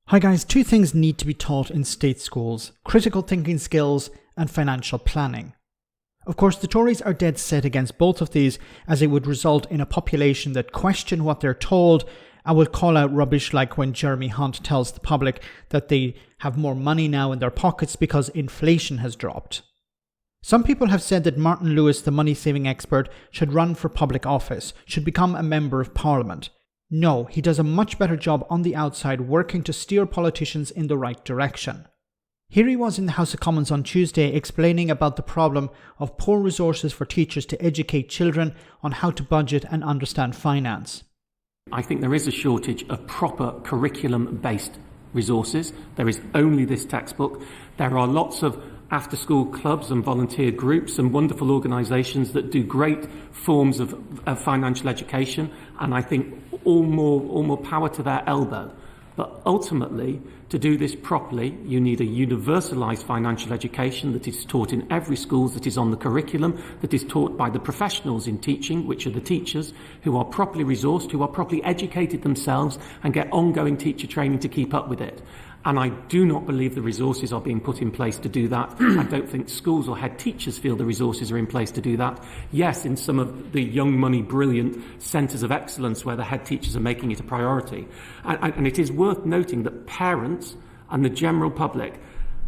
Hi guys, two things need to be taught in state schools: critical thinking skills and financial planning. Of course, the Tories are dead set against both of these, as it would result in a population that question what they're told and will call out rubbish like when Jeremy Hunt tells the public that they have more money now in their pockets because inflation has dropped. Some people have said that Martin Lewis, the money-saving expert, should run for public office, should become a member of Parliament. No, he does a much better job on the outside working to steer politicians in the right direction. Here he was in the House of Commons on Tuesday explaining about the problem of poor resources for teachers to educate children on how to budget and understand finance. I think there is a shortage of proper curriculum-based resources. There is only this textbook. There are lots of after-school clubs and volunteer groups and wonderful organisations that do great forms of financial education, and I think all more power to their elbow. But ultimately, to do this properly, you need a universalised financial education that is taught in every school, that is on the curriculum, that is taught by the professionals in teaching, which are the teachers, who are properly resourced, who are properly educated themselves and get ongoing teacher training to keep up with it. And I do not believe the resources are being put in place to do that. I don't think schools or head teachers feel the resources are in place to do that. Yes, in some of the young money brilliant centres of excellence where the head teachers are making it a priority. And it is worth noting that parents and the general public,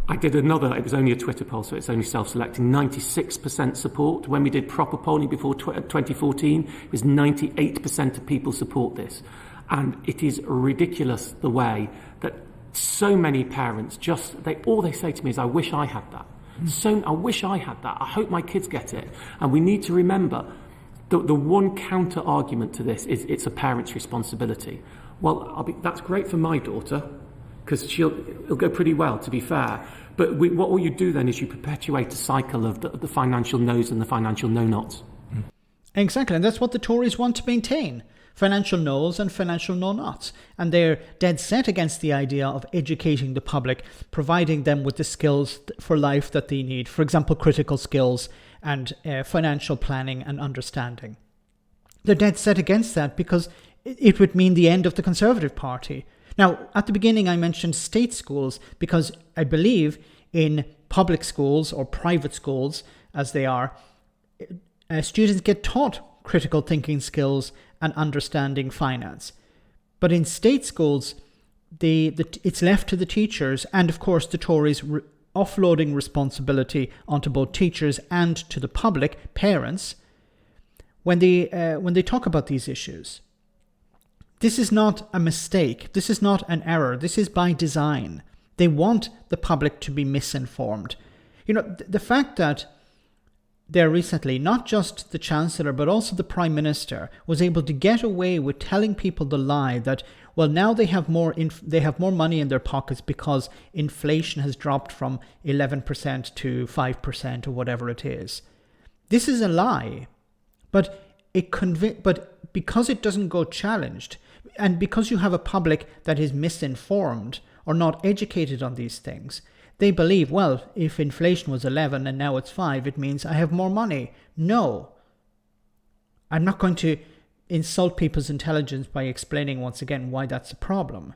it was only a Twitter poll, so it's only self-selecting, 96% support. When we did proper polling before 2014, it was 98% of people support this. And it is ridiculous the way that so many parents all they say to me is, I wish I had that. I wish I had that. I hope my kids get it. And we need to remember the one counter argument to this is it's a parent's responsibility. Well, that's great for my daughter because it'll go pretty well, to be fair. But what you do then is you perpetuate a cycle of the financial no's and the financial no-nots. Exactly, and that's what the Tories want to maintain. Financial no's and financial no-nots. And they're dead set against the idea of educating the public, providing them with the skills for life that they need. For example, critical skills and financial planning and understanding. They're dead set against that because it would mean the end of the Conservative Party. Now, at the beginning, I mentioned state schools because I believe in public schools or private schools, as they are, students get taught critical thinking skills and understanding finance. But in state schools, it's left to the teachers and, of course, the Tories offloading responsibility onto both teachers and to the public, parents, when they talk about these issues. This is not a mistake. This is not an error. This is by design. They want the public to be misinformed. You know, the fact that there recently, not just the Chancellor, but also the Prime Minister was able to get away with telling people the lie that, well, now they have more money in their pockets because inflation has dropped from 11% to 5% or whatever it is. This is a lie, but because it doesn't go challenged, and because you have a public that is misinformed or not educated on these things, they believe, well, if inflation was 11 and now it's 5, it means I have more money. No. I'm not going to insult people's intelligence by explaining once again why that's a problem.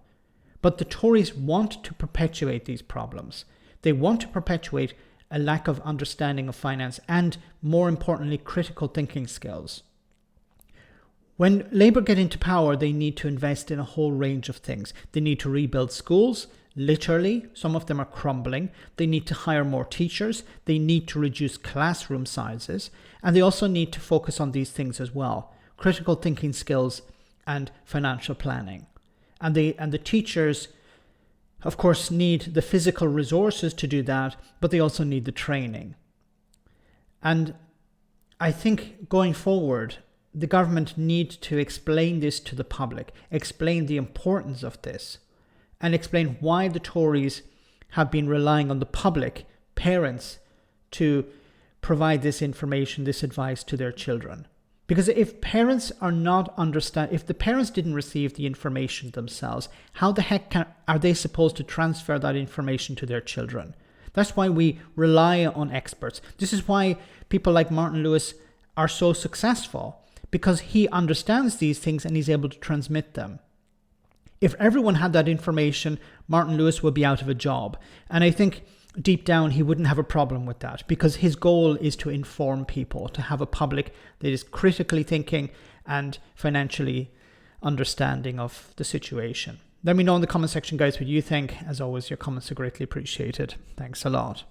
But the Tories want to perpetuate these problems. They want to perpetuate a lack of understanding of finance and, more importantly, critical thinking skills. When Labour get into power, they need to invest in a whole range of things. They need to rebuild schools. Literally, some of them are crumbling. They need to hire more teachers. They need to reduce classroom sizes. And they also need to focus on these things as well: critical thinking skills and financial planning. And the teachers, of course, need the physical resources to do that, but they also need the training. And I think going forward, the government needs to explain this to the public, explain the importance of this, and explain why the Tories have been relying on the public, parents, to provide this information, this advice to their children. Because if parents are not if the parents didn't receive the information themselves, how the heck are they supposed to transfer that information to their children? That's why we rely on experts. This is why people like Martin Lewis are so successful, because he understands these things and he's able to transmit them. If everyone had that information, Martin Lewis would be out of a job. And I think deep down, he wouldn't have a problem with that, because his goal is to inform people, to have a public that is critically thinking and financially understanding of the situation. Let me know in the comment section, guys, what you think. As always, your comments are greatly appreciated. Thanks a lot.